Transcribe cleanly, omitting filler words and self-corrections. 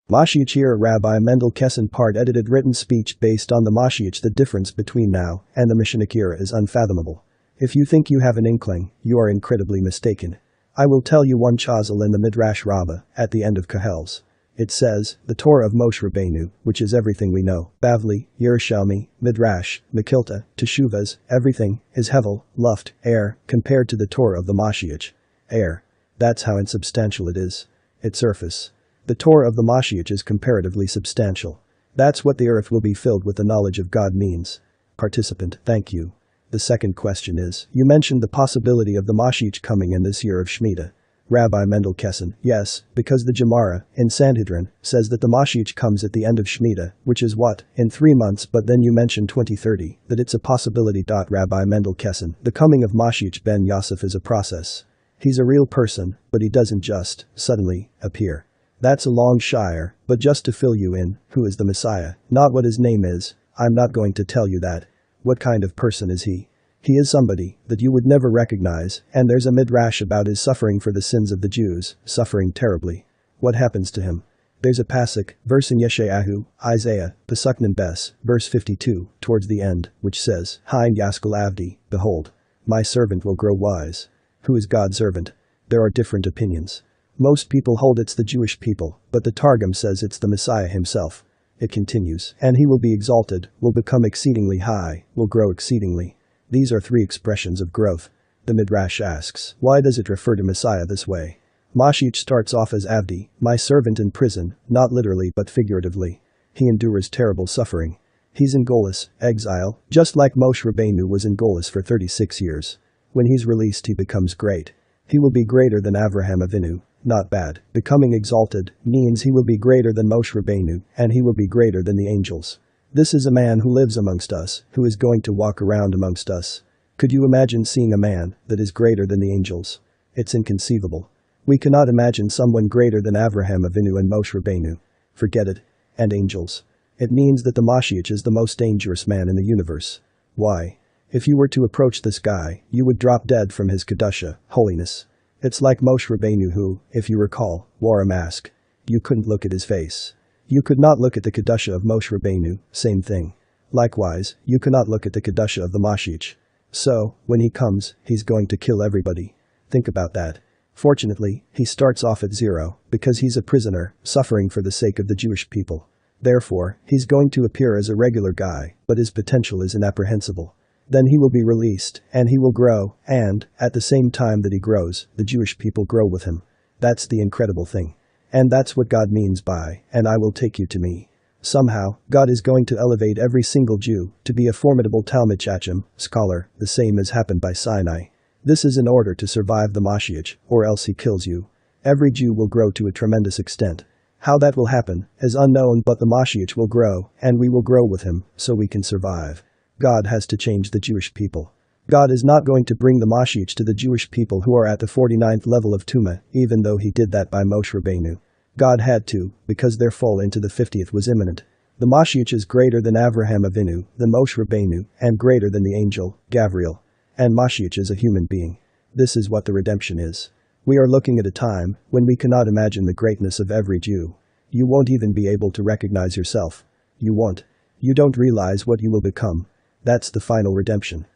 MoShiach Rabbi Mendel Kessin part edited written speech based on the MoShiach. The difference between now and the Mashiach era is unfathomable. If you think you have an inkling, you are incredibly mistaken. I will tell you one chazal in the Midrash Rabbah at the end of Kahels. It says, the Torah of Moshe Rabbeinu, which is everything we know, Bavli, Yerushalmi, Midrash, Mekilta, Teshuvas, everything, is Hevel, Luft, air, compared to the Torah of the MoShiach. Air. That's how insubstantial it is. Its surface. The Torah of the MoShiach is comparatively substantial. That's what the earth will be filled with the knowledge of God means. Participant, thank you. The second question is, you mentioned the possibility of the MoShiach coming in this year of Shemitah. Rabbi Mendel Kessin, yes, because the Gemara, in Sanhedrin, says that the MoShiach comes at the end of Shemitah, which is what, in 3 months, but then you mentioned 2030, that it's a possibility. Rabbi Mendel Kessin, the coming of MoShiach Ben-Yosef is a process. He's a real person, but he doesn't just, suddenly, appear. That's a long shire, but just to fill you in, who is the Messiah, not what his name is, I'm not going to tell you that. What kind of person is he? He is somebody that you would never recognize, and there's a midrash about his suffering for the sins of the Jews, suffering terribly. What happens to him? There's a pasuk, verse in Yeshayahu, Isaiah, Pasuk Bes, verse 52, towards the end, which says, Hein Yaskal Avdi, behold, my servant will grow wise. Who is God's servant? There are different opinions. Most people hold it's the Jewish people, but the Targum says it's the Messiah himself. It continues, and he will be exalted, will become exceedingly high, will grow exceedingly. These are 3 expressions of growth. The Midrash asks, why does it refer to Messiah this way? MoShiach starts off as Avdi, my servant in prison, not literally but figuratively. He endures terrible suffering. He's in Golis, exile, just like Moshe Rabbeinu was in Golis for 36 years. When he's released he becomes great. He will be greater than Avraham Avinu. Not bad. Becoming exalted means he will be greater than Moshe Rabbeinu, and he will be greater than the angels. This is a man who lives amongst us, who is going to walk around amongst us. Could you imagine seeing a man that is greater than the angels? It's inconceivable. We cannot imagine someone greater than Avraham Avinu and Moshe Rabbeinu. Forget it. And angels. It means that the MoShiach is the most dangerous man in the universe. Why? If you were to approach this guy, you would drop dead from his kedusha, holiness. It's like Moshe Rabbeinu who, if you recall, wore a mask. You couldn't look at his face. You could not look at the kedusha of Moshe Rabbeinu, same thing. Likewise, you cannot look at the kedusha of the MoShiach. So, when he comes, he's going to kill everybody. Think about that. Fortunately, he starts off at 0, because he's a prisoner, suffering for the sake of the Jewish people. Therefore, he's going to appear as a regular guy, but his potential is inapprehensible. Then he will be released, and he will grow, and, at the same time that he grows, the Jewish people grow with him. That's the incredible thing. And that's what God means by, and I will take you to me. Somehow, God is going to elevate every single Jew to be a formidable Talmid Chacham, scholar, the same as happened by Sinai. This is in order to survive the MoShiach, or else he kills you. Every Jew will grow to a tremendous extent. How that will happen is unknown, but the MoShiach will grow, and we will grow with him, so we can survive. God has to change the Jewish people. God is not going to bring the MoShiach to the Jewish people who are at the 49th level of Tumah, even though he did that by Moshe Rabbeinu. God had to, because their fall into the 50th was imminent. The MoShiach is greater than Avraham Avinu, than Moshe Rabbeinu, and greater than the angel, Gabriel. And MoShiach is a human being. This is what the redemption is. We are looking at a time when we cannot imagine the greatness of every Jew. You won't even be able to recognize yourself. You won't. You don't realize what you will become. That's the final redemption.